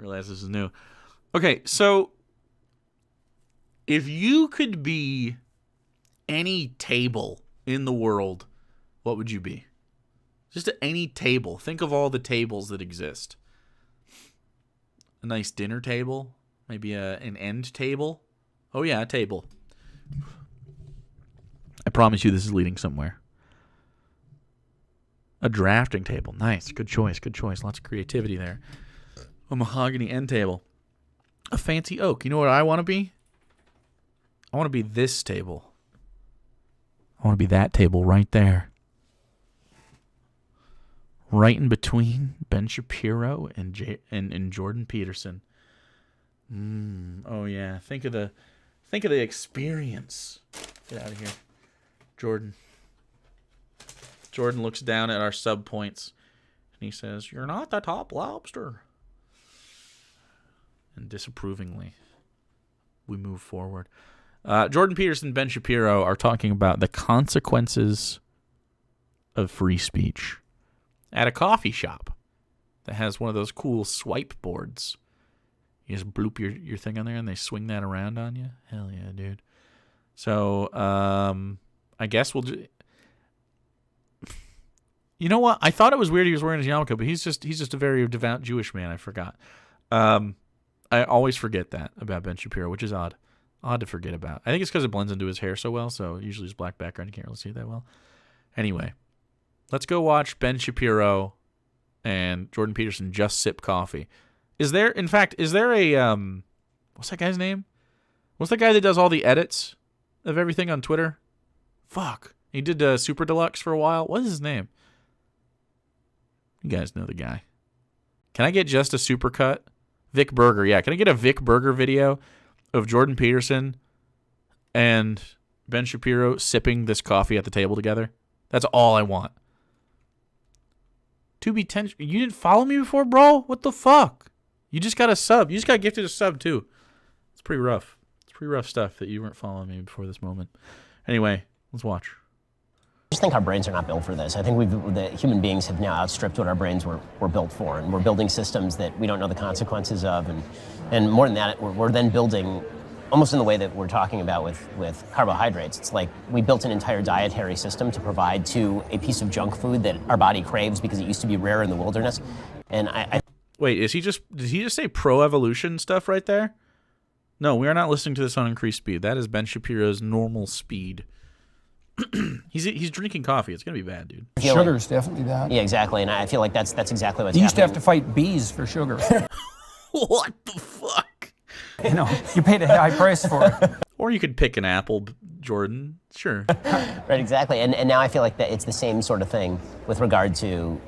didn't realize this is new. Okay, so if you could be any table in the world, what would you be? Just any table. Think of all the tables that exist. A nice dinner table. Maybe an end table. Oh, yeah, a table. I promise you this is leading somewhere. A drafting table. Nice. Good choice. Good choice. Lots of creativity there. A mahogany end table. A fancy oak. You know what I want to be? I want to be this table. I want to be that table right there. Right in between Ben Shapiro and Jordan Peterson. Oh yeah. Think of the experience. Get out of here. Jordan looks down at our sub points and he says, "You're not the top lobster." And disapprovingly, we move forward. Jordan Peterson, Ben Shapiro are talking about the consequences of free speech at a coffee shop that has one of those cool swipe boards. You just bloop your thing on there and they swing that around on you. Hell yeah, dude. So, I guess we'll do... You know what? I thought it was weird he was wearing his yarmulke, but he's just a very devout Jewish man. I forgot. I always forget that about Ben Shapiro, which is odd. Odd to forget about. I think it's because it blends into his hair so well, so usually his black background, you can't really see it that well. Anyway, let's go watch Ben Shapiro and Jordan Peterson just sip coffee. Is there a, what's that guy's name? What's the guy that does all the edits of everything on Twitter? Fuck. He did Super Deluxe for a while. What is his name? You guys know the guy. Can I get just a supercut? Vic Berger, yeah. Can I get a Vic Berger video of Jordan Peterson and Ben Shapiro sipping this coffee at the table together? That's all I want. You didn't follow me before, bro? What the fuck? You just got a sub. You just got gifted a sub, too. It's pretty rough. It's pretty rough stuff that you weren't following me before this moment. Anyway, let's watch. I just think our brains are not built for this. I think the human beings have now outstripped what our brains were built for, and we're building systems that we don't know the consequences of, and more than that, we're then building, almost in the way that we're talking about with carbohydrates. It's like we built an entire dietary system to provide to a piece of junk food that our body craves because it used to be rare in the wilderness. And Wait, did he just say pro-evolution stuff right there? No, we are not listening to this on increased speed. That is Ben Shapiro's normal speed. He's drinking coffee. It's gonna be bad, dude. Sugar's definitely that. Yeah, exactly. And I feel like that's exactly what's You used to happening. have to fight bees for sugar. What the fuck? You know, you paid a high price for it. Or you could pick an apple, Jordan. Sure. Right, exactly. And now I feel like that it's the same sort of thing with regard to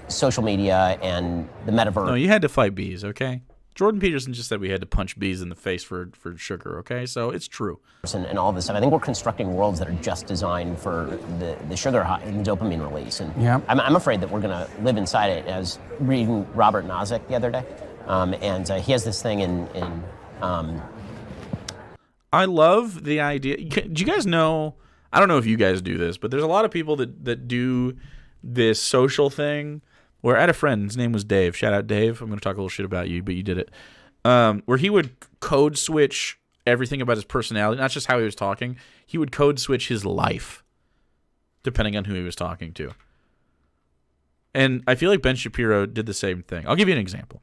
social media and the metaverse. No, you had to fight bees, okay? Jordan Peterson just said we had to punch bees in the face for sugar, okay? So it's true. And all this stuff. I think we're constructing worlds that are just designed for the sugar high and the dopamine release. And yeah. I'm afraid that we're going to live inside it. I was reading Robert Nozick the other day, and he has this thing in I love the idea. Do you guys know, I don't know if you guys do this, but there's a lot of people that do this social thing where I had a friend, his name was Dave. Shout out, Dave. I'm going to talk a little shit about you, but you did it. Where he would code switch everything about his personality, not just how he was talking. He would code switch his life, depending on who he was talking to. And I feel like Ben Shapiro did the same thing. I'll give you an example.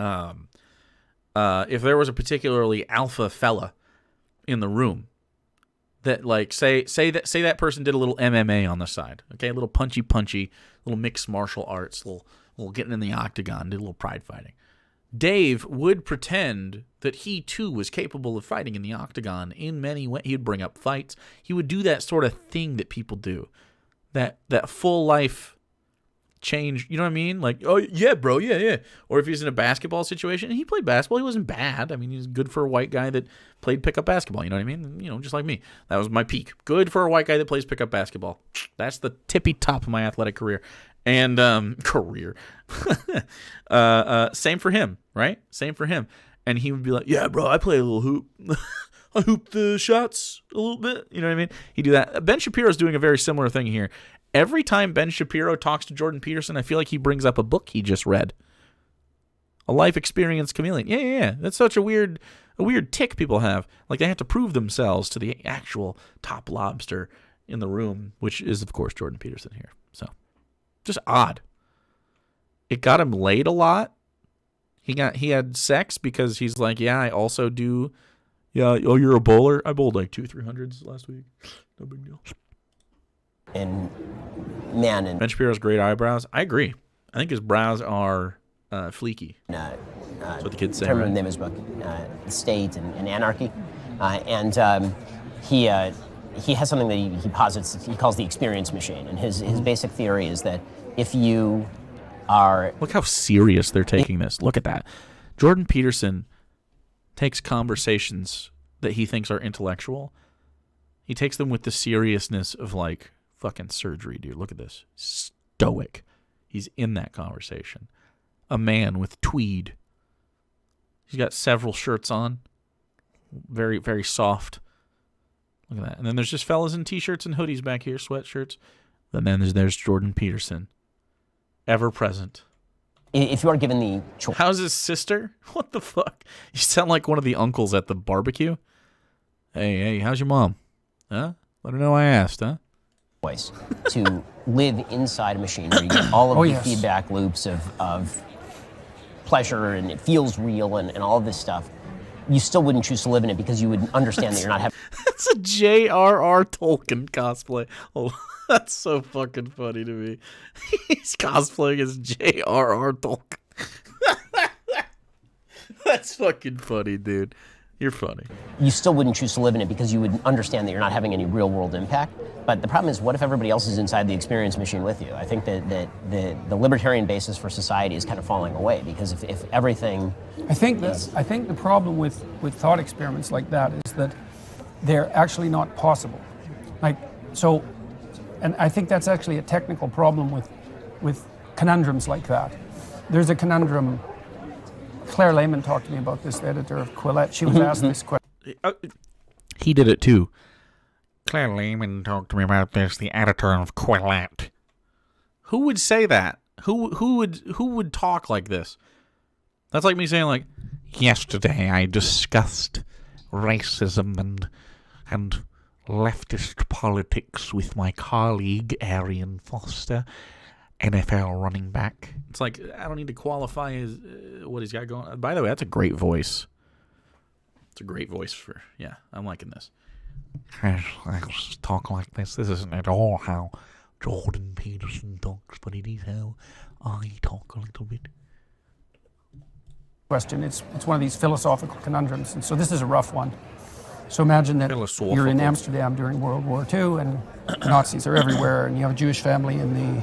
If there was a particularly alpha fella in the room, that like say that person did a little MMA on the side, okay, a little punchy, little mixed martial arts, little getting in the octagon, did a little pride fighting. Dave would pretend that he too was capable of fighting in the octagon in many ways. He'd bring up fights. He would do that sort of thing that people do, that full life change. You know what I mean? Like, oh yeah, bro, yeah. Or if he's in a basketball situation, and he played basketball, he wasn't bad. I mean, he's good for a white guy that played pickup basketball. You know what I mean? You know, just like me. That was my peak. Good for a white guy that plays pickup basketball. That's the tippy top of my athletic career. And same for him, right? Same for him. And he would be like, yeah, bro, I play a little hoop. I hoop the shots a little bit. You know what I mean? He'd do that. Ben Shapiro's doing a very similar thing here. Every time Ben Shapiro talks to Jordan Peterson, I feel like he brings up a book he just read. a life experience chameleon. Yeah. That's such a weird tick people have. Like, they have to prove themselves to the actual top lobster in the room, which is, of course, Jordan Peterson here. So, just odd. It got him laid a lot. He had sex because he's like, yeah, I also do. Yeah, oh, you're a bowler? I bowled like 200-300s last week. No big deal. And man, Ben Shapiro's great eyebrows. I agree. I think his brows are fleeky. That's what the kids say. I remember right? the name of his book, The State and Anarchy, he has something that he posits. He calls the experience machine, and his basic theory is that if you are Look how serious they're taking this. Look at that. Jordan Peterson takes conversations that he thinks are intellectual. He takes them with the seriousness of like fucking surgery, dude. Look at this. Stoic. He's in that conversation. A man with tweed. He's got several shirts on. Very, very soft. Look at that. And then there's just fellas in t-shirts and hoodies back here, sweatshirts. And then there's Jordan Peterson. Ever present. If you are given the choice. How's his sister? What the fuck? You sound like one of the uncles at the barbecue. Hey, how's your mom? Huh? Let her know I asked, huh? To live inside a machine where you get all of the yes. feedback loops of pleasure and it feels real and all of this stuff, you still wouldn't choose to live in it because you would understand that you're not having. That's a J.R.R. Tolkien cosplay. Oh, that's so fucking funny to me. He's cosplaying as J.R.R. Tolkien. That's fucking funny, dude. You're funny. You still wouldn't choose to live in it because you would understand that you're not having any real world impact. But the problem is, what if everybody else is inside the experience machine with you? I think that the libertarian basis for society is kind of falling away because if everything. I think the problem with thought experiments like that is that they're actually not possible. And I think that's actually a technical problem with conundrums like that. There's a conundrum. Claire Lehman talked to me about this, the editor of Quillette. She was asked this question. He did it too. Claire Lehman talked to me about this, the editor of Quillette. Who would say that? Who would talk like this? That's like me saying, like, yesterday I discussed racism and leftist politics with my colleague Arian Foster, NFL running back. It's like, I don't need to qualify his what he's got going on. By the way, that's a great voice. It's a great voice for, yeah, I'm liking this. I talk like this. This isn't at all how Jordan Peterson talks, but it is how I talk a little bit. Question. It's one of these philosophical conundrums, and so this is a rough one. So imagine that you're in Amsterdam during World War II, and Nazis are everywhere, and you have a Jewish family in the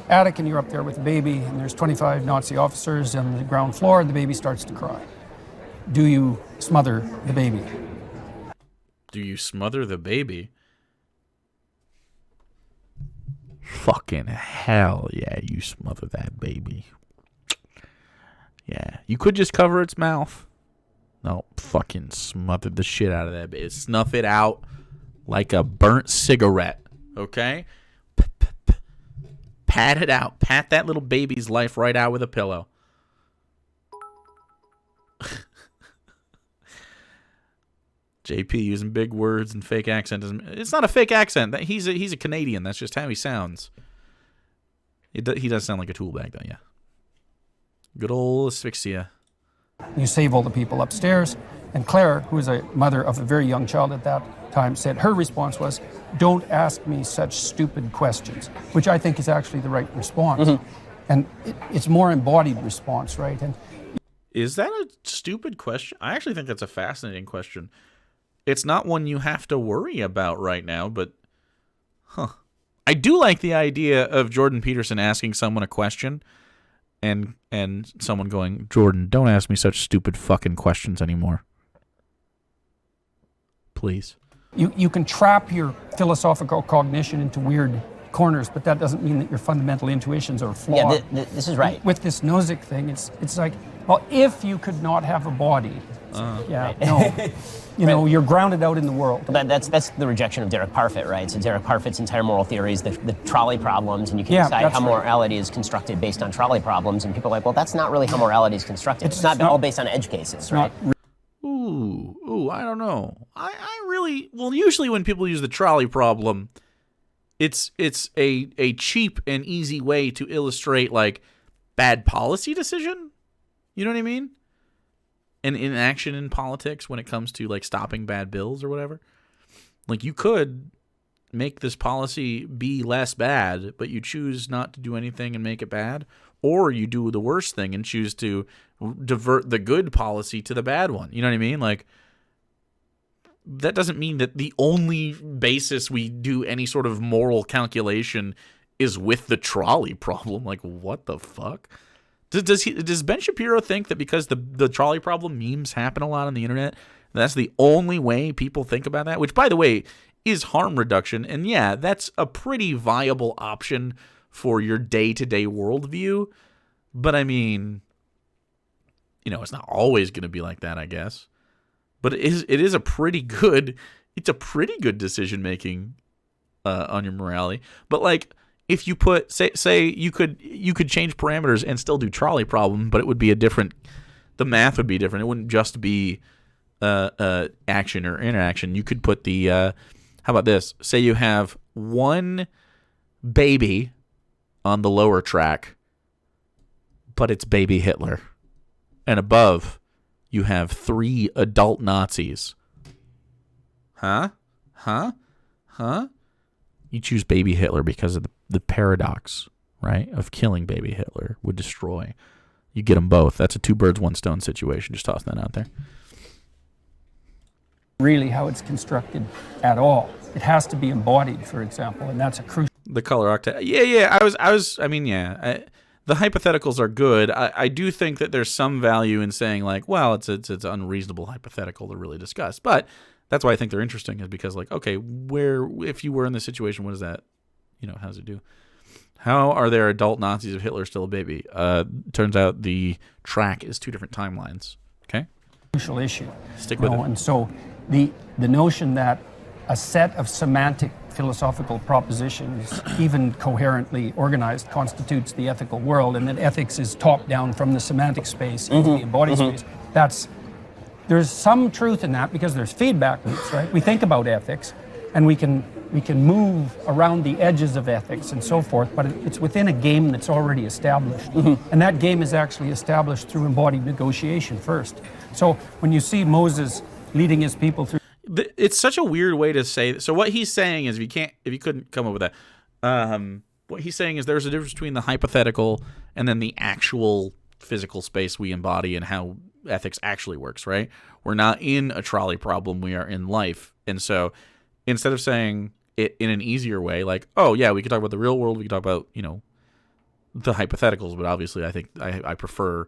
attic, and you're up there with a baby, and there's 25 Nazi officers on the ground floor, and the baby starts to cry. Do you smother the baby? Do you smother the baby? Fucking hell yeah, you smother that baby. Yeah, you could just cover its mouth. No, fucking smother the shit out of that baby. Snuff it out like a burnt cigarette, okay? Pat it out. Pat that little baby's life right out with a pillow. JP using big words and fake accent. It's not a fake accent. He's a Canadian. That's just how he sounds. He does sound like a tool bag, though, yeah. Good old asphyxia. You save all the people upstairs. And Claire, who was a mother of a very young child at that time, said her response was, "Don't ask me such stupid questions," which I think is actually the right response. Mm-hmm. And it's more embodied response, right? And is that a stupid question? I actually think that's a fascinating question. It's not one you have to worry about right now, but I do like the idea of Jordan Peterson asking someone a question and someone going, "Jordan, don't ask me such stupid fucking questions anymore. Please." You can trap your philosophical cognition into weird corners, but that doesn't mean that your fundamental intuitions are flawed. Yeah, this is right. With this Nozick thing, it's like Well, if you could not have a body, no, you're grounded out in the world. Well, that's the rejection of Derek Parfit, right? So Derek Parfit's entire moral theory is the trolley problems, and you can decide how morality is constructed based on trolley problems, and people are like, well, that's not really how morality is constructed. It's not all based on edge cases, right? Ooh, I don't know. I really, well, usually when people use the trolley problem, it's a cheap and easy way to illustrate, like, bad policy decision. You know what I mean? And inaction in politics when it comes to, like, stopping bad bills or whatever. Like, you could make this policy be less bad, but you choose not to do anything and make it bad. Or you do the worst thing and choose to divert the good policy to the bad one. You know what I mean? Like, that doesn't mean that the only basis we do any sort of moral calculation is with the trolley problem. Like, what the fuck? Does Ben Shapiro think that because the trolley problem memes happen a lot on the internet, that's the only way people think about that? Which, by the way, is harm reduction. And yeah, that's a pretty viable option for your day-to-day worldview. But I mean, it's not always going to be like that, I guess. But it is a pretty good decision making on your morality. But like, if you put say you could change parameters and still do trolley problem, but it would be the math would be different. It wouldn't just be action or interaction. You could put how about this? Say you have one baby on the lower track, but it's baby Hitler, and above you have 3 adult Nazis. Huh? You choose baby Hitler because of the paradox, right, of killing baby Hitler would destroy. You get them both. That's a 2 birds, 1 stone situation. Just toss that out there. Really how it's constructed at all. It has to be embodied, for example, and that's a crucial. The color octet. Yeah. The hypotheticals are good. I do think that there's some value in saying, like, well, it's unreasonable hypothetical to really discuss. But that's why I think they're interesting, is because, like, okay, if you were in this situation, what is that? How does it do? How are there adult Nazis if Hitler's still a baby? Turns out the track is 2 different timelines. Okay? Crucial issue. Stick with it. And so the notion that a set of semantic philosophical propositions, even coherently organized, constitutes the ethical world, and that ethics is top down from the semantic space into the embodied space. There's some truth in that, because there's feedback loops, right? We think about ethics, and we can move around the edges of ethics and so forth, but it's within a game that's already established. And that game is actually established through embodied negotiation first. So when you see Moses leading his people through, it's such a weird way to say. So what he's saying is, if you couldn't come up with that, what he's saying is there's a difference between the hypothetical and then the actual physical space we embody and how ethics actually works, right? We're not in a trolley problem, we are in life. And so instead of saying it in an easier way, like, oh yeah, we could talk about the real world, we could talk about, the hypotheticals, but obviously I think I prefer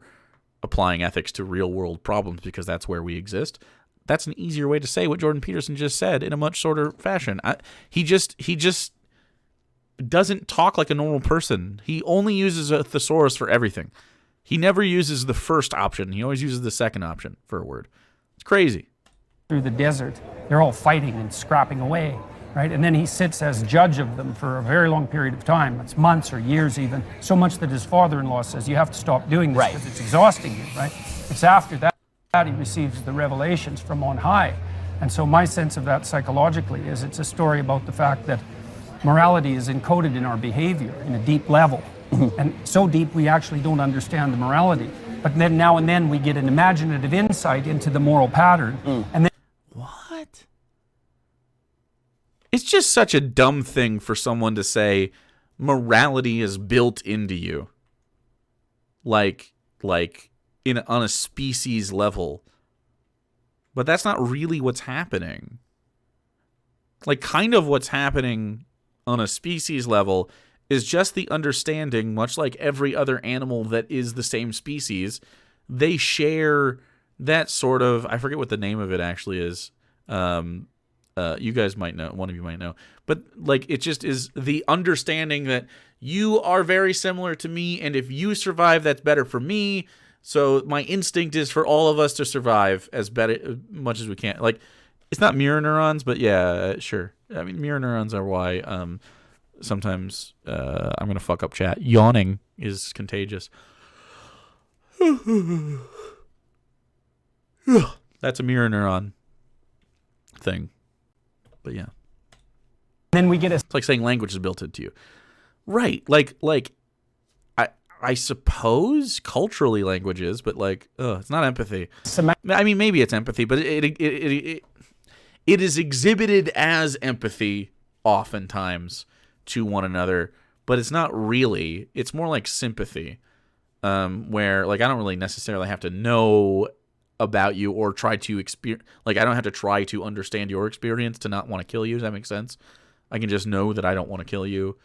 applying ethics to real world problems because that's where we exist. That's an easier way to say what Jordan Peterson just said in a much shorter fashion. He just doesn't talk like a normal person. He only uses a thesaurus for everything. He never uses the first option. He always uses the second option for a word. It's crazy. Through the desert, they're all fighting and scrapping away, right? And then he sits as judge of them for a very long period of time. It's months or years even. So much that his father-in-law says, you have to stop doing this because it's exhausting you, right? It's after that he receives the revelations from on high. And so my sense of that psychologically is it's a story about the fact that morality is encoded in our behavior in a deep level. And so deep we actually don't understand the morality. But then now and then we get an imaginative insight into the moral pattern. And then what? It's just such a dumb thing for someone to say morality is built into you. Like on a species level. But that's not really what's happening. Like, kind of what's happening on a species level is just the understanding, much like every other animal that is the same species, they share that sort of, I forget what the name of it actually is. You guys might know, one of you might know. But, like, it just is the understanding that you are very similar to me, and if you survive, that's better for me. So my instinct is for all of us to survive as much as we can. Like, it's not mirror neurons, but yeah, sure. I mean, mirror neurons are why sometimes I'm going to fuck up chat. Yawning is contagious. That's a mirror neuron thing. But yeah. Then we get It's like saying language is built into you. Right. Like I suppose culturally language is, but like, it's not empathy. I mean, maybe it's empathy, but it is exhibited as empathy oftentimes to one another, but it's not really. It's more like sympathy, where like I don't really necessarily have to know about you or try to experience. Like I don't have to try to understand your experience to not want to kill you. Does that make sense? I can just know that I don't want to kill you.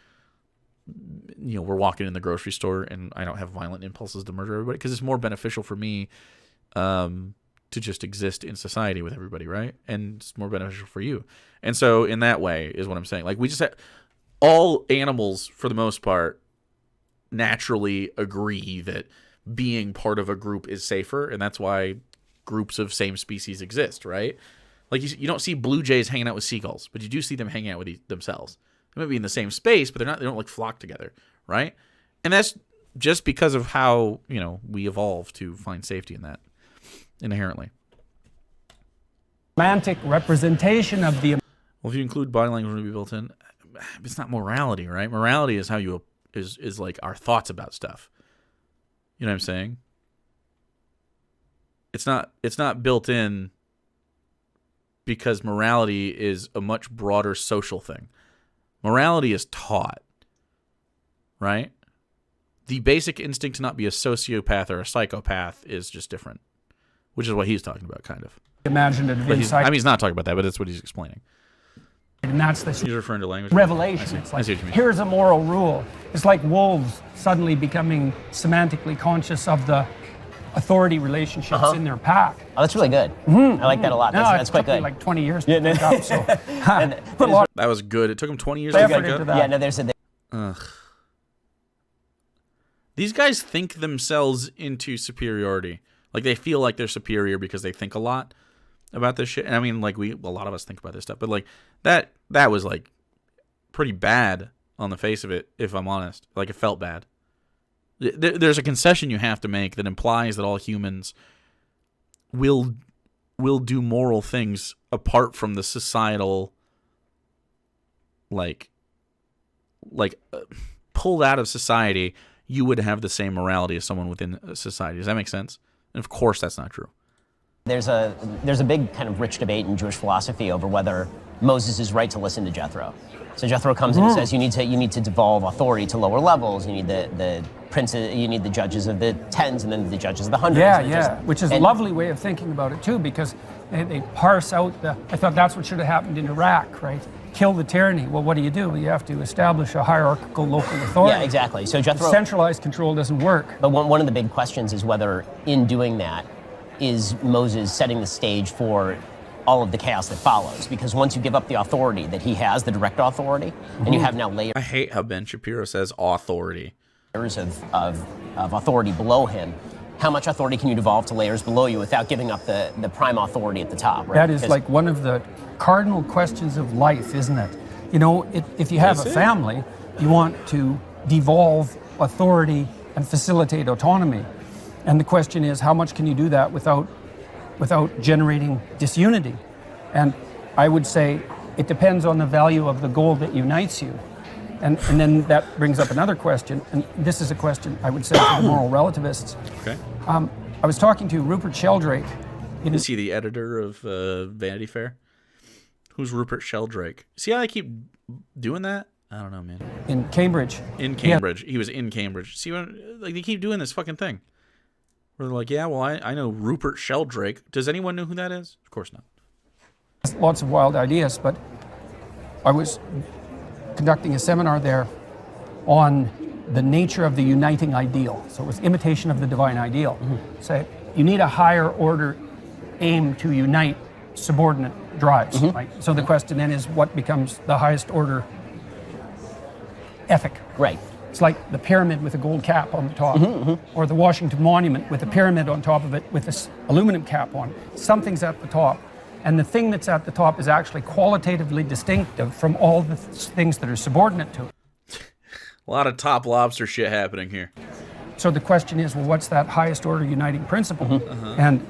You know, we're walking in the grocery store and I don't have violent impulses to murder everybody because it's more beneficial for me to just exist in society with everybody, right? And it's more beneficial for you. And so in that way is what I'm saying. Like we just have, all animals for the most part naturally agree that being part of a group is safer, and that's why groups of same species exist, right? Like you don't see blue jays hanging out with seagulls, but you do see them hanging out with themselves. They might be in the same space, but they don't like flock together, right? And that's just because of how, you know, we evolved to find safety in that inherently. Semantic representation of the... Well, if you include body language to be built in, it's not morality, right? Morality is how you is like our thoughts about stuff. You know what I'm saying? It's not built in because morality is a much broader social thing. Morality is taught, right? The basic instinct to not be a sociopath or a psychopath is just different, which is what he's talking about, kind of. Imaginative insight. I mean, he's not talking about that, but that's what he's explaining. And that's the He's referring to language. revelation. It's like, here's a moral rule. It's like wolves suddenly becoming semantically conscious of the authority relationships in their pack. Oh, that's really good. I like that a lot. That's quite took me good. like 20 years to pick up. So put a lot That was good. It took him 20 years of to effort pick into up. that. Yeah, no, there's a... Ugh. These guys think themselves into superiority. Like they feel like they're superior because they think a lot about this shit. And I mean, like a lot of us think about this stuff, but like that was like pretty bad on the face of it, if I'm honest. Like it felt bad. There's a concession you have to make that implies that all humans will do moral things apart from the societal, pulled out of society, you would have the same morality as someone within society. Does that make sense? And of course that's not true. There's a big kind of rich debate in Jewish philosophy over whether Moses is right to listen to Jethro. So Jethro comes in and says you need to devolve authority to lower levels. You need the princes, you need the judges of the tens, and then the judges of the hundreds. Which is a lovely way of thinking about it too, because they parse out I thought that's what should have happened in Iraq, right? Kill the tyranny. Well, what do? You have to establish a hierarchical local authority. Yeah, exactly. So Jethro... Centralized control doesn't work. But one of the big questions is whether in doing that, is Moses setting the stage for all of the chaos that follows? Because once you give up the authority that he has, the direct authority, and you have now layers... I hate how Ben Shapiro says authority. Of authority below him. How much authority can you devolve to layers below you without giving up the prime authority at the top? Right? That is like one of the cardinal questions of life, isn't it? You know, if you have a family, you want to devolve authority and facilitate autonomy. And the question is, how much can you do that without generating disunity? And I would say it depends on the value of the goal that unites you. And then that brings up another question, and this is a question I would say for the moral relativists. Okay. I was talking to Rupert Sheldrake. Is he the editor of Vanity Fair? Who's Rupert Sheldrake? See how I keep doing that? I don't know, man. In Cambridge. He was in Cambridge. See, like they keep doing this fucking thing. Where they're like, yeah, well, I know Rupert Sheldrake. Does anyone know who that is? Of course not. Lots of wild ideas, but I was conducting a seminar there on the nature of the uniting ideal. So it was imitation of the divine ideal. So you need a higher order aim to unite subordinate drives. Right? So the question then is, what becomes the highest order ethic? Right. It's like the pyramid with a gold cap on the top, or the Washington Monument with a pyramid on top of it with this aluminum cap on. Something's at the top, and the thing that's at the top is actually qualitatively distinctive from all the things that are subordinate to it. A lot of top lobster shit happening here. So the question is, well, what's that highest order uniting principle? And,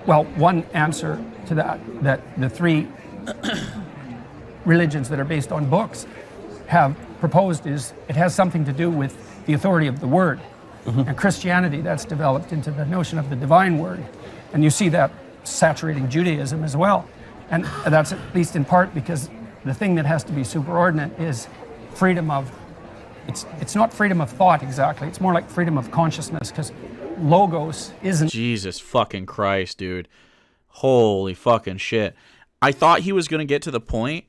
well, one answer to that the three religions that are based on books have proposed is it has something to do with the authority of the word. And Christianity, that's developed into the notion of the divine word. And you see that saturating Judaism as well. And that's at least in part because the thing that has to be superordinate is freedom of, it's not freedom of thought exactly, it's more like freedom of consciousness, because logos isn't... Jesus fucking Christ, dude. Holy fucking shit. I thought he was going to get to the point,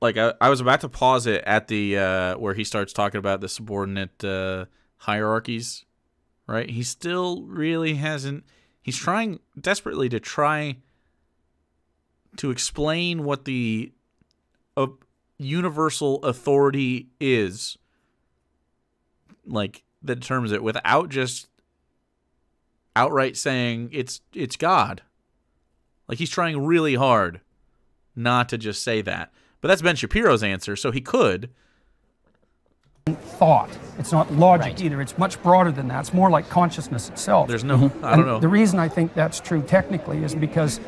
like I was about to pause it at the where he starts talking about the subordinate hierarchies, right? He still really hasn't. He's trying desperately to try to explain what the universal authority is, like that determines it, without just outright saying it's God. Like he's trying really hard not to just say that. But that's Ben Shapiro's answer, so he could. Thought. It's not logic either. It's much broader than that. It's more like consciousness itself. There's no, I don't know. The reason I think that's true technically is because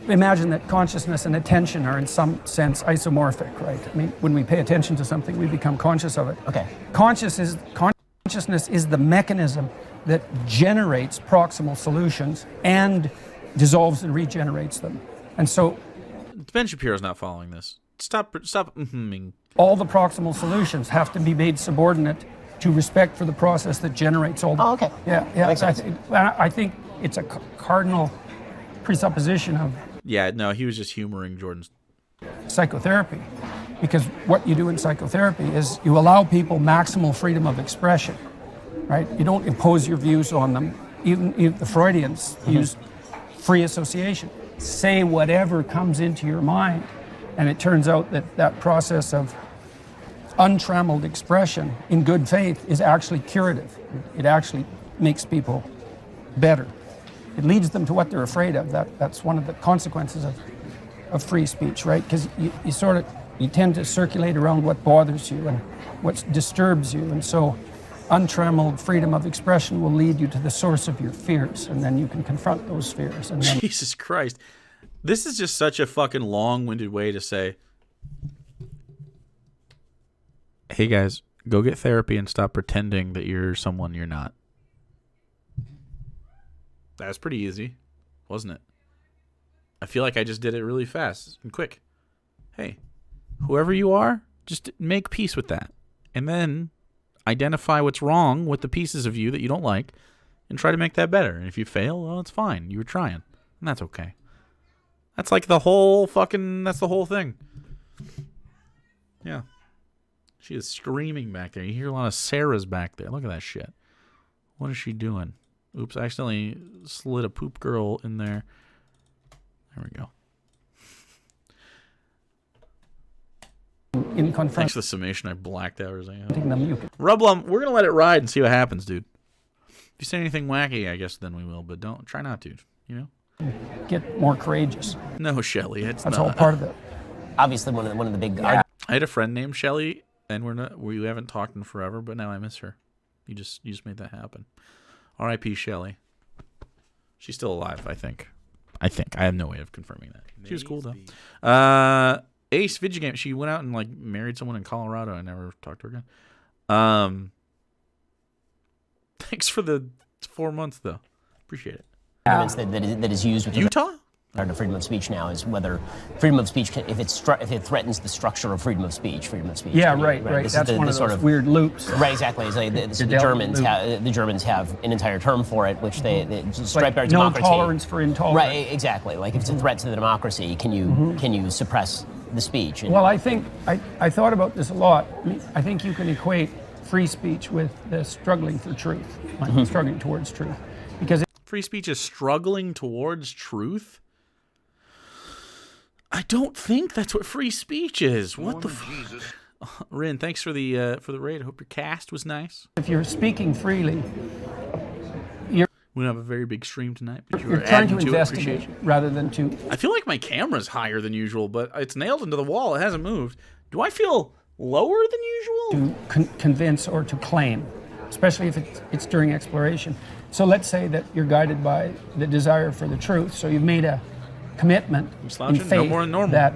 imagine that consciousness and attention are in some sense isomorphic, right? I mean, when we pay attention to something, we become conscious of it. Okay. Consciousness is the mechanism that generates proximal solutions and dissolves and regenerates them. And so Ben Shapiro's not following this. Stop. All the proximal solutions have to be made subordinate to respect for the process that generates all the... Oh, okay. Yeah. Makes sense. I think it's a cardinal presupposition of... Yeah, no, he was just humoring Jordan's... psychotherapy. Because what you do in psychotherapy is you allow people maximal freedom of expression, right? You don't impose your views on them. Even the Freudians used free association. Say whatever comes into your mind. And it turns out that that process of untrammeled expression in good faith is actually curative. It actually makes people better. It leads them to what they're afraid of. That's one of the consequences of free speech, right? Because you tend to circulate around what bothers you and what disturbs you. And so untrammeled freedom of expression will lead you to the source of your fears, and then you can confront those fears. And then... Jesus Christ. This is just such a fucking long-winded way to say, hey guys, go get therapy and stop pretending that you're someone you're not. That was pretty easy, wasn't it? I feel like I just did it really fast and quick. Hey, whoever you are, just make peace with that. And then identify what's wrong with the pieces of you that you don't like and try to make that better. And if you fail, well, it's fine. You were trying. And that's okay. That's like the whole fucking, that's the whole thing. Yeah. She is screaming back there. You hear a lot of Sarahs back there. Look at that shit. What is she doing? Oops, I accidentally slid a poop girl in there. There we go. Thanks for the summation. I blacked out. Rublum, we're going to let it ride and see what happens, dude. If you say anything wacky, I guess then we will, but try not to, you know? Get more courageous. No, Shelley, that's all part of it. Obviously, one of the big. I had a friend named Shelley, and we haven't talked in forever, but now I miss her. You just made that happen. R.I.P. Shelley. She's still alive, I think. I have no way of confirming that. She was cool though. Ace Video Game. She went out and like married someone in Colorado. I never talked to her again. Thanks for the 4 months though. Appreciate it. That is used with Utah? Part of freedom of speech now is whether freedom of speech, if it threatens the structure of freedom of speech. Yeah, right. That's one of those weird loops. Right, exactly. It's like the Germans have an entire term for it, which they stripe our democracy. No tolerance for intolerance. Right, exactly. Like if it's a threat to the democracy, can you suppress the speech? Well, I think I thought about this a lot. I think you can equate free speech with the struggling for truth, like struggling towards truth, because free speech is struggling towards truth. I don't think that's what free speech is. What the fuck? Rin, thanks for the raid. I hope your cast was nice. If you're speaking freely, we don't have a very big stream tonight, but you're trying to investigate rather than to... I feel like my camera's higher than usual, but it's nailed into the wall. It hasn't moved. Do I feel lower than usual? To convince or to claim, especially if it's during exploration. So let's say that you're guided by the desire for the truth. So you've made a commitment in faith no more than normal. that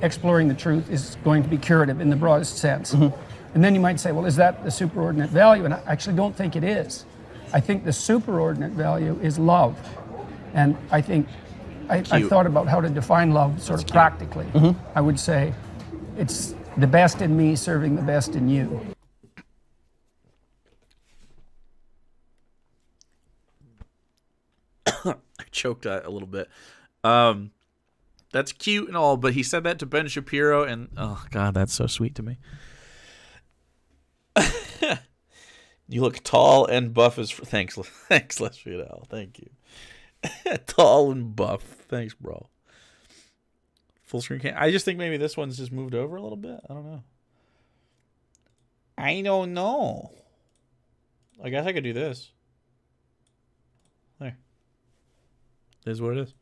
exploring the truth is going to be curative in the broadest sense. And then you might say, well, is that the superordinate value? And I actually don't think it is. I think the superordinate value is love. And I think I thought about how to define love sort of practically. I would say it's the best in me serving the best in you. I choked a little bit. That's cute and all, but he said that to Ben Shapiro, and oh god, that's so sweet to me. You look tall and buff as thanks, Les Fidel. Thank you. Tall and buff. Thanks, bro. Full screen cam. I just think maybe this one's just moved over a little bit. I don't know. I guess I could do this. There. This is what it is.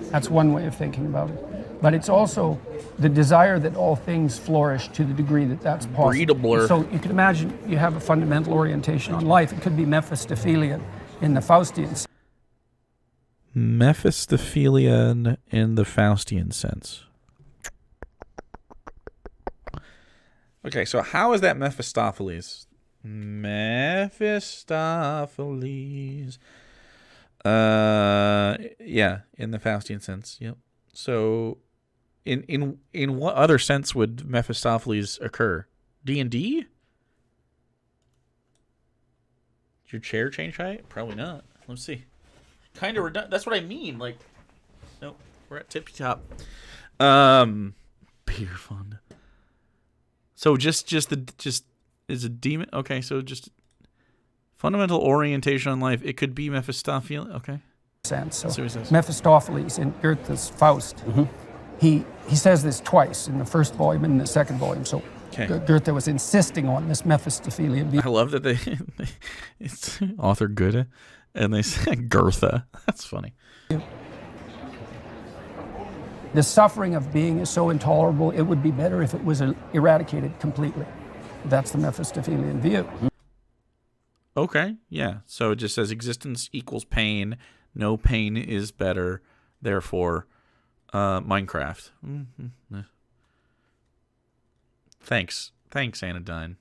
That's one way of thinking about it. But it's also the desire that all things flourish to the degree that that's possible. Breedable. So you can imagine you have a fundamental orientation on life. It could be Mephistophelian in the Faustian. Mephistophelian in the Faustian sense. Okay, so how is that Mephistopheles? Mephistopheles. Yeah, in the Faustian sense. Yep. So, in what other sense would Mephistopheles occur? D&D? Did your chair change height? Probably not. Let's see. Kind of redundant. That's what I mean. Like, nope. We're at tippy top. Peter Fonda. So just is a demon. Okay, so just. Fundamental orientation on life. It could be Mephistopheles. Okay. Sense. So Mephistopheles in Goethe's Faust. He says this twice in the first volume and in the second volume. So Goethe was insisting on this Mephistophelian view. I love that it's author Goethe, and they say Goethe. That's funny. The suffering of being is so intolerable. It would be better if it was eradicated completely. That's the Mephistophelian view. Okay, yeah. So it just says existence equals pain. No pain is better. Therefore, Minecraft. Thanks, Anodyne.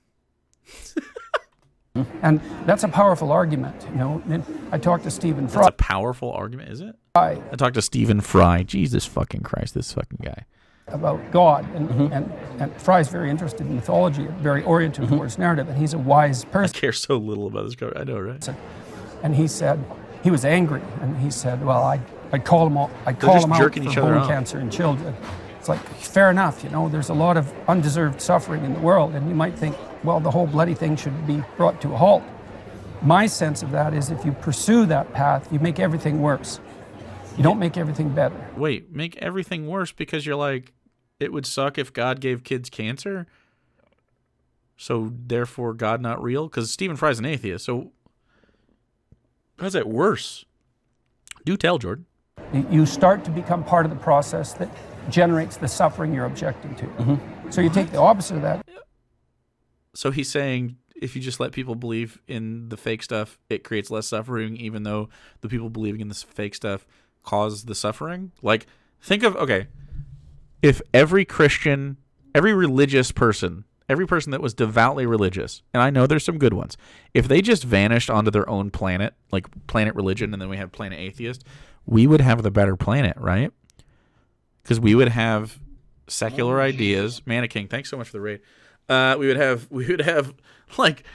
And that's a powerful argument. You know, I talked to Stephen Fry. That's a powerful argument, is it? I talked to Stephen Fry. Jesus fucking Christ, this fucking guy. About God, and Fry's very interested in mythology, very oriented towards narrative, and he's a wise person. I care so little about this guy. I know, right? And he said he was angry, and he said, "Well, I'd call him out for bone cancer in children." It's like, fair enough, you know. There's a lot of undeserved suffering in the world, and you might think, well, the whole bloody thing should be brought to a halt. My sense of that is, if you pursue that path, you make everything worse. You don't make everything better. Wait, make everything worse because you're like, it would suck if God gave kids cancer? So, therefore, God not real? Because Stephen Fry's an atheist, so how's that worse? Do tell, Jordan. You start to become part of the process that generates the suffering you're objecting to. So you take the opposite of that. So he's saying if you just let people believe in the fake stuff, it creates less suffering, even though the people believing in this fake stuff cause the suffering? Like, think of, okay, if every Christian, every religious person, every person that was devoutly religious, and I know there's some good ones, if they just vanished onto their own planet, like planet religion, and then we have planet atheist, we would have the better planet, right? Because we would have secular ideas. Mana King, thanks so much for the raid. We would have like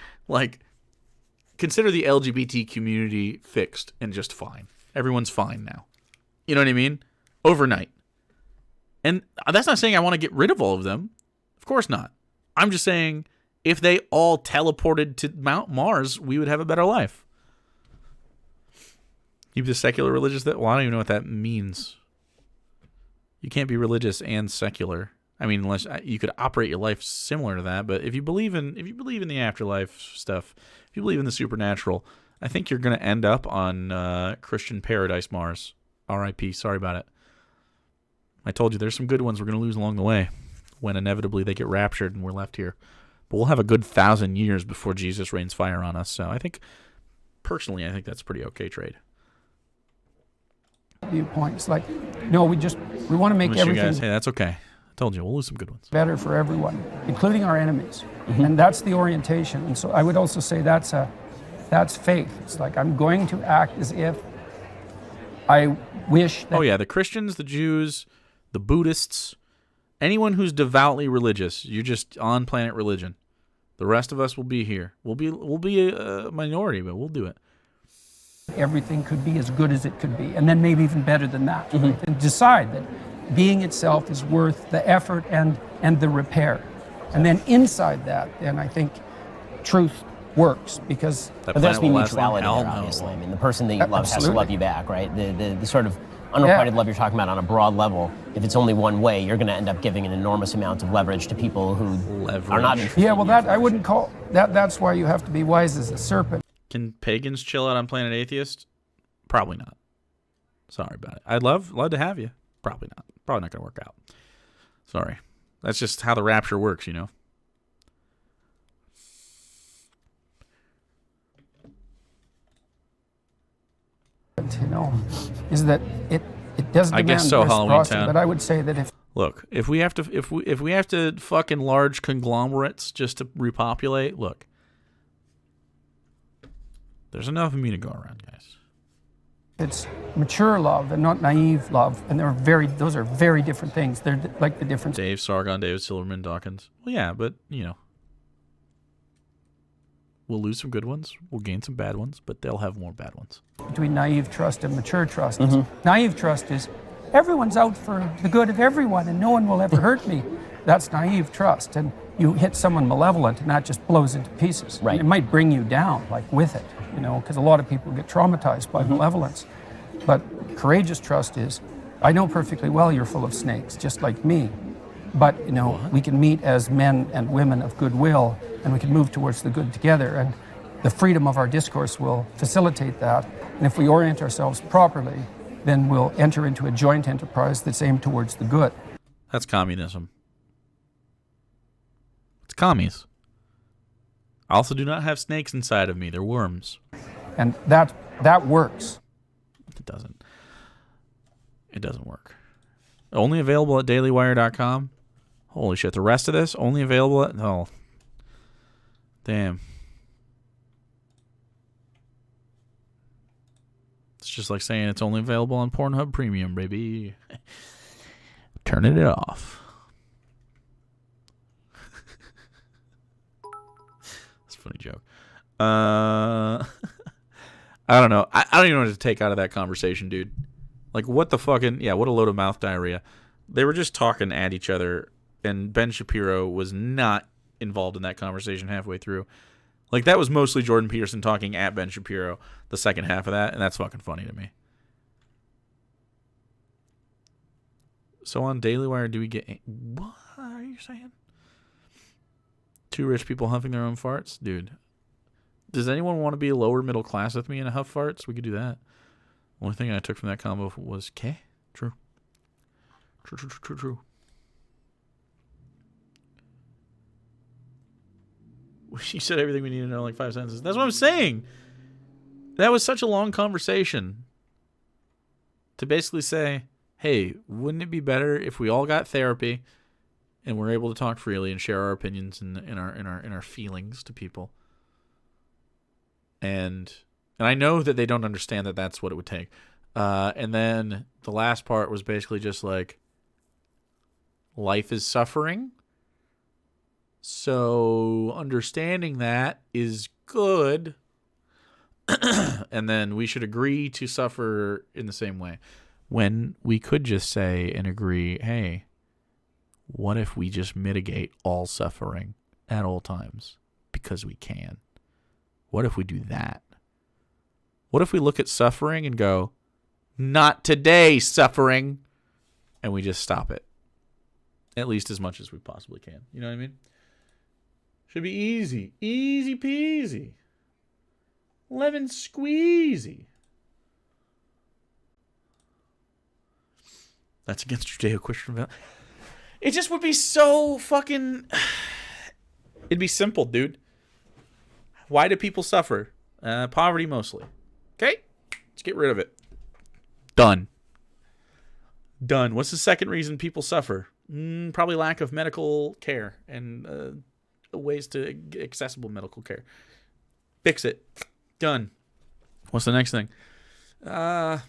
consider the LGBT community fixed and just fine. Everyone's fine now. You know what I mean? Overnight. And that's not saying I want to get rid of all of them. Of course not. I'm just saying if they all teleported to Mount Mars, we would have a better life. Keep the secular religious. Well, I don't even know what that means. You can't be religious and secular. I mean, unless you could operate your life similar to that, but if you believe in the afterlife stuff, if you believe in the supernatural, I think you're going to end up on Christian Paradise Mars. R.I.P. Sorry about it. I told you there's some good ones we're going to lose along the way when inevitably they get raptured and we're left here. But we'll have a good 1,000 years before Jesus rains fire on us. So I think, personally, I think that's a pretty okay trade. Viewpoints like, no, we want to make everything. You guys, hey, that's okay. I told you, we'll lose some good ones. Better for everyone, including our enemies. And that's the orientation. And so I would also say that's faith. It's like, I'm going to act as if I wish that... Oh yeah, the Christians, the Jews, the Buddhists, anyone who's devoutly religious, you're just on planet religion. The rest of us will be here. We'll be a minority, but we'll do it. Everything could be as good as it could be, and then maybe even better than that. Right? And decide that being itself is worth the effort and the repair. And then inside that, then I think truth works, because but there has to be mutuality there, obviously. I mean, the person that you love has to love you back, right? The sort of unrequited love you're talking about on a broad level, if it's only one way, you're going to end up giving an enormous amount of leverage to people who are not interested. Yeah, well, that I wouldn't call that. That's why you have to be wise as a serpent. Can pagans chill out on Planet Atheist? Probably not. Sorry about it. I'd love to have you. Probably not. Probably not going to work out. Sorry. That's just how the rapture works, you know. You know, is that it does demand, I guess so, Halloween Town. But I would say that if we have to fucking large conglomerates just to repopulate, look, there's enough of me to go around, guys. It's mature love and not naive love, and those are very different things. They're like the difference. Dave Sargon, David Silverman, Dawkins. Well, yeah, but you know, we'll lose some good ones, we'll gain some bad ones, but they'll have more bad ones. Between naive trust and mature trust. Naive trust is everyone's out for the good of everyone and no one will ever hurt me. That's naive trust, and you hit someone malevolent and that just blows into pieces. Right. It might bring you down, like with it, you know, because a lot of people get traumatized by malevolence. But courageous trust is, I know perfectly well you're full of snakes, just like me. But, you know, we can meet as men and women of goodwill, and we can move towards the good together. And the freedom of our discourse will facilitate that. And if we orient ourselves properly, then we'll enter into a joint enterprise that's aimed towards the good. That's communism. It's commies. I also do not have snakes inside of me. They're worms. And that works. It doesn't. It doesn't work. Only available at dailywire.com. Holy shit. The rest of this only available at... Oh. Damn. It's just like saying it's only available on Pornhub Premium, baby. Turning it off. That's a funny joke. I don't know. I don't even know what to take out of that conversation, dude. Like, what the fucking... Yeah, what a load of mouth diarrhea. They were just talking at each other, and Ben Shapiro was not involved in that conversation halfway through. Like, that was mostly Jordan Peterson talking at Ben Shapiro, the second half of that, and that's fucking funny to me. So on Daily Wire, do we get... What are you saying? Two rich people huffing their own farts? Dude. Does anyone want to be lower middle class with me and huff farts? We could do that. Only thing I took from that combo was K. True. True. She said everything we need to know in like 5 sentences. That's what I'm saying. That was such a long conversation. To basically say, hey, wouldn't it be better if we all got therapy and we're able to talk freely and share our opinions and our feelings to people? And I know that they don't understand that that's what it would take. And then the last part was basically just like, life is suffering. So understanding that is good. And then we should agree to suffer in the same way. When we could just say and agree, hey, what if we just mitigate all suffering at all times? Because we can. What if we do that? What if we look at suffering and go, not today, suffering, and we just stop it? at least as much as we possibly can. You know what I mean? Should be easy. Easy peasy. Lemon squeezy. That's against Judeo-Christian values. It just would be so fucking... It'd be simple, dude. Why do people suffer? Poverty mostly. Okay? Let's get rid of it. Done. What's the second reason people suffer? Probably lack of medical care and ways to get accessible medical care. Fix it. Done. What's the next thing? Well,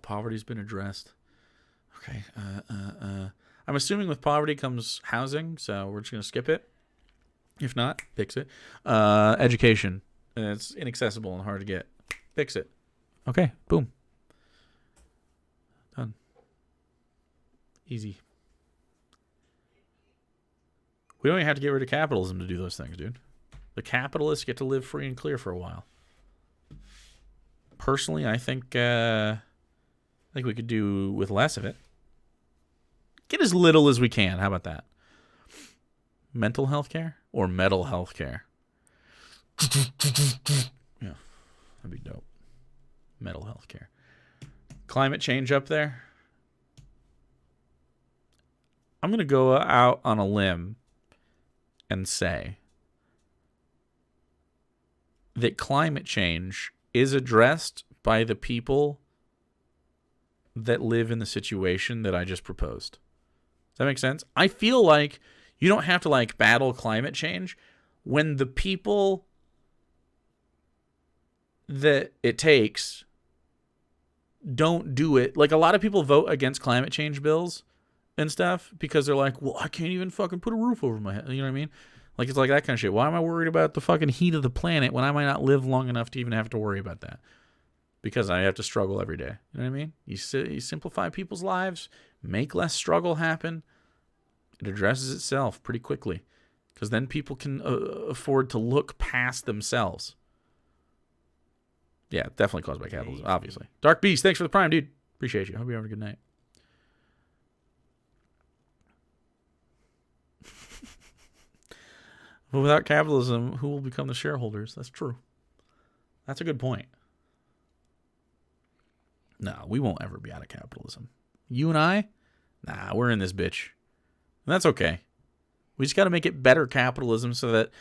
poverty's been addressed. Okay. I'm assuming with poverty comes housing, so we're just going to skip it. If not, fix it. Education. It's inaccessible and hard to get. Fix it. Okay. Boom. Done. Easy. We don't even have to get rid of capitalism to do those things, dude. The capitalists get to live free and clear for a while. Personally, I think we could do with less of it. Get as little as we can. How about that? Mental health care or metal health care? Yeah, that'd be dope. Metal health care. Climate change up there. I'm going to go out on a limb and say that climate change is addressed by the people that live in the situation that I just proposed. Does that make sense? I feel like you don't have to like battle climate change when the people that it takes don't do it. Like a lot of people vote against climate change bills and stuff because they're like, well, I can't even fucking put a roof over my head. You know what I mean? Like it's like that kind of shit. Why am I worried about the fucking heat of the planet when I might not live long enough to even have to worry about that? Because I have to struggle every day. You know what I mean? You simplify people's lives, make less struggle happen. It addresses itself pretty quickly. Because then people can afford to look past themselves. Yeah, definitely caused by capitalism, obviously. Dark Beast, thanks for the prime, dude. Appreciate you. Hope you're having a good night. But without capitalism, who will become the shareholders? That's true. That's a good point. No, we won't ever be out of capitalism. You and I? Nah, we're in this bitch. And that's okay. We just got to make it better capitalism so that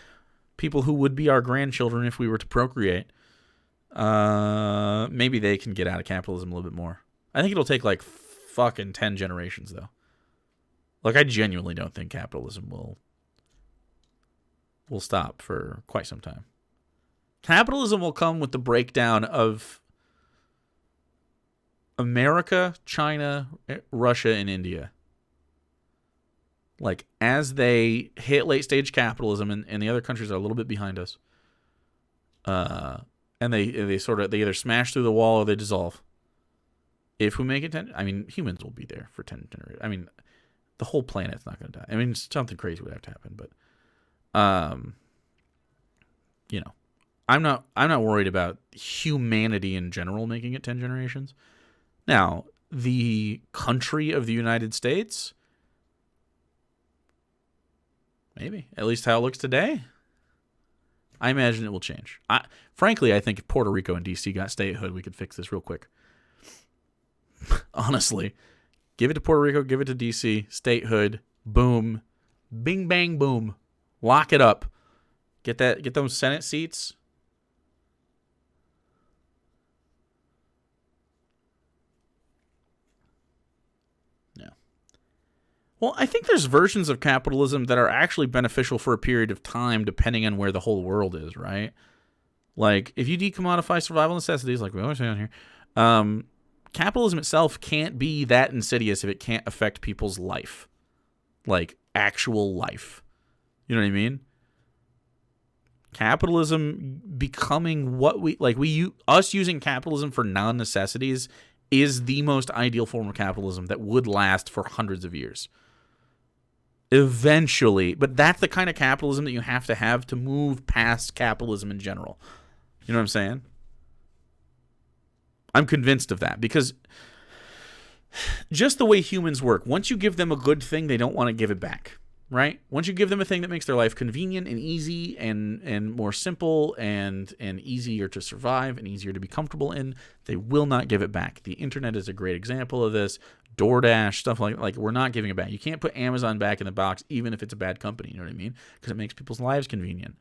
people who would be our grandchildren if we were to procreate, maybe they can get out of capitalism a little bit more. I think it'll take like fucking 10 generations, though. Like, I genuinely don't think capitalism will stop for quite some time. Capitalism will come with the breakdown of America, China, Russia, and India. Like, as they hit late stage capitalism and the other countries are a little bit behind us, and they either smash through the wall or they dissolve. If we make it 10, I mean, humans will be there for 10 generations. I mean, the whole planet's not going to die. I mean, something crazy would have to happen, but you know, I'm not worried about humanity in general making it 10 generations. Now, the country of the United States, maybe, at least how it looks today, I imagine it will change. Frankly, I think if Puerto Rico and DC got statehood, we could fix this real quick. Honestly, give it to Puerto Rico, give it to DC, statehood, boom, bing, bang, boom, lock it up. Get those Senate seats. Yeah. Well, I think there's versions of capitalism that are actually beneficial for a period of time, depending on where the whole world is, right? Like, if you decommodify survival necessities, like we always say on here, capitalism itself can't be that insidious if it can't affect people's life. Like, actual life. You know what I mean? Capitalism becoming what us using capitalism for non-necessities is the most ideal form of capitalism that would last for hundreds of years. Eventually. But that's the kind of capitalism that you have to move past capitalism in general. You know what I'm saying? I'm convinced of that because just the way humans work. Once you give them a good thing, they don't want to give it back, right? Once you give them a thing that makes their life convenient and easy and more simple and easier to survive and easier to be comfortable in, they will not give it back. The internet is a great example of this. DoorDash, stuff like we're not giving it back. You can't put Amazon back in the box, even if it's a bad company, you know what I mean? Because it makes people's lives convenient.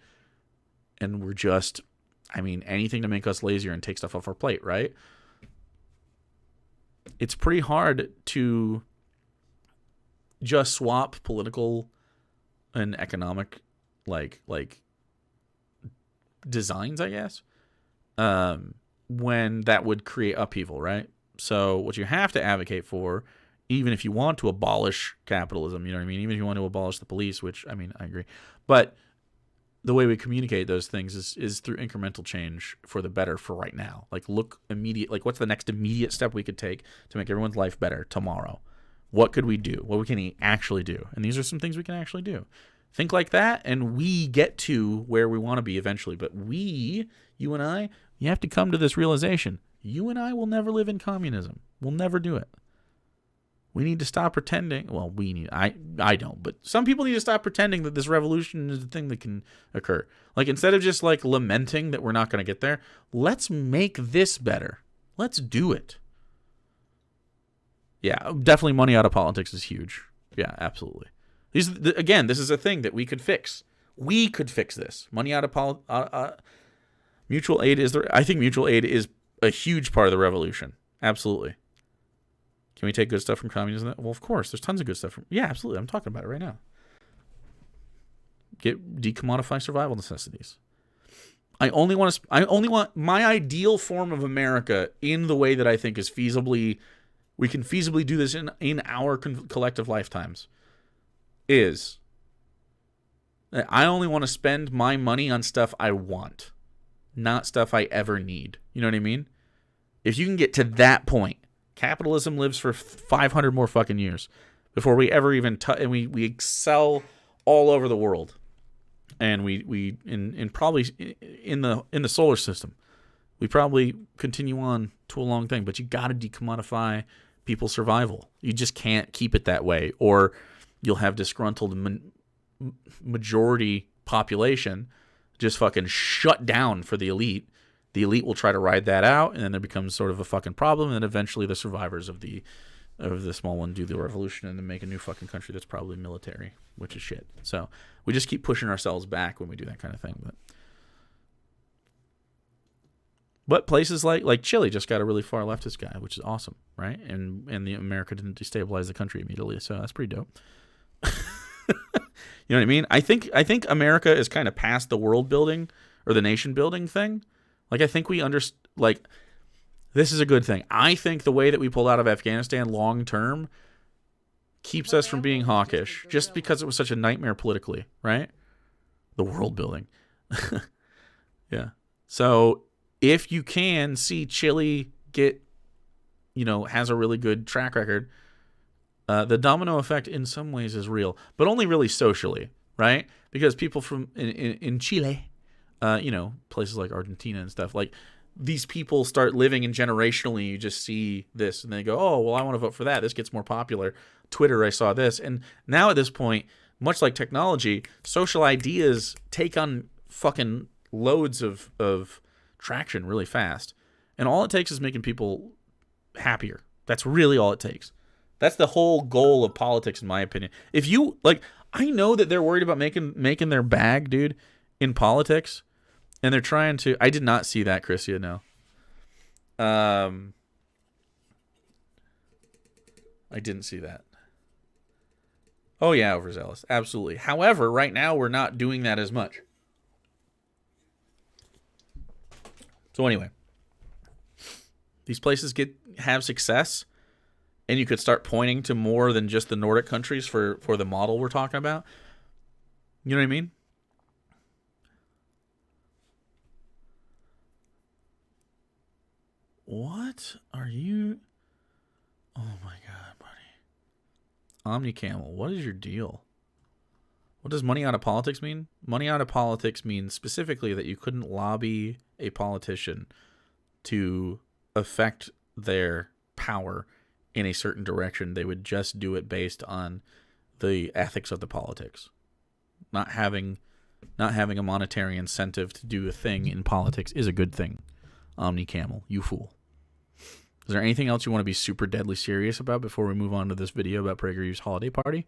And we're just, anything to make us lazier and take stuff off our plate, right? It's pretty hard to just swap political and economic like designs, I guess, when that would create upheaval, right? So what you have to advocate for, even if you want to abolish capitalism, you know what I mean? Even if you want to abolish the police, which, I agree. But the way we communicate those things is through incremental change for the better for right now. What's the next immediate step we could take to make everyone's life better tomorrow? What could we do? What we can actually do? And these are some things we can actually do. Think like that, and we get to where we want to be eventually. But you and I, you have to come to this realization. You and I will never live in communism. We'll never do it. We need to stop pretending. Well, I don't, but some people need to stop pretending that this revolution is the thing that can occur. Instead of just lamenting that we're not going to get there, let's make this better. Let's do it. Yeah, definitely money out of politics is huge. Yeah, absolutely. This is a thing that we could fix. We could fix this. Money out of mutual aid I think mutual aid is a huge part of the revolution. Absolutely. Can we take good stuff from communism? Well, of course. There's tons of good stuff from... Yeah, absolutely. I'm talking about it right now. Decommodify survival necessities. I only want my ideal form of America in the way that I think is feasibly... We can feasibly do this in our collective lifetimes. Is... I only want to spend my money on stuff I want. Not stuff I ever need. You know what I mean? If you can get to that point... Capitalism lives for 500 more fucking years before we ever even and we excel all over the world, and we probably in the solar system, we probably continue on to a long thing. But you got to decommodify people's survival. You just can't keep it that way, or you'll have disgruntled majority population just fucking shut down for the elite. The elite will try to ride that out, and then there becomes sort of a fucking problem, and then eventually the survivors of the small one do the revolution and then make a new fucking country that's probably military, which is shit. So we just keep pushing ourselves back when we do that kind of thing. But places like Chile just got a really far leftist guy, which is awesome, right? And the America didn't destabilize the country immediately, so that's pretty dope. You know what I mean? I think America is kind of past the world building or the nation building thing. I think we understand, this is a good thing. I think the way that we pulled out of Afghanistan long term keeps us from being hawkish, just because it was such a nightmare politically, right? The world building. Yeah. So if you can see Chile has a really good track record, the domino effect in some ways is real, but only really socially, right? Because people from in Chile, places like Argentina and stuff, these people start living and generationally you just see this and they go, oh, well, I want to vote for that. This gets more popular. Twitter, I saw this. And now at this point, much like technology, social ideas take on fucking loads of traction really fast. And all it takes is making people happier. That's really all it takes. That's the whole goal of politics, in my opinion. If you, I know that they're worried about making their bag, dude, in politics. And they're trying to... I did not see that, Chrisia, no. I didn't see that. Oh, yeah, overzealous. Absolutely. However, right now, we're not doing that as much. So anyway. These places have success, and you could start pointing to more than just the Nordic countries for the model we're talking about. You know what I mean? What are you... Oh my god, buddy. OmniCamel, what is your deal? What does money out of politics mean? Money out of politics means specifically that you couldn't lobby a politician to affect their power in a certain direction. They would just do it based on the ethics of the politics. Not having a monetary incentive to do a thing in politics is a good thing. Omni Camel, you fool. Is there anything else you want to be super deadly serious about before we move on to this video about PragerU's holiday party?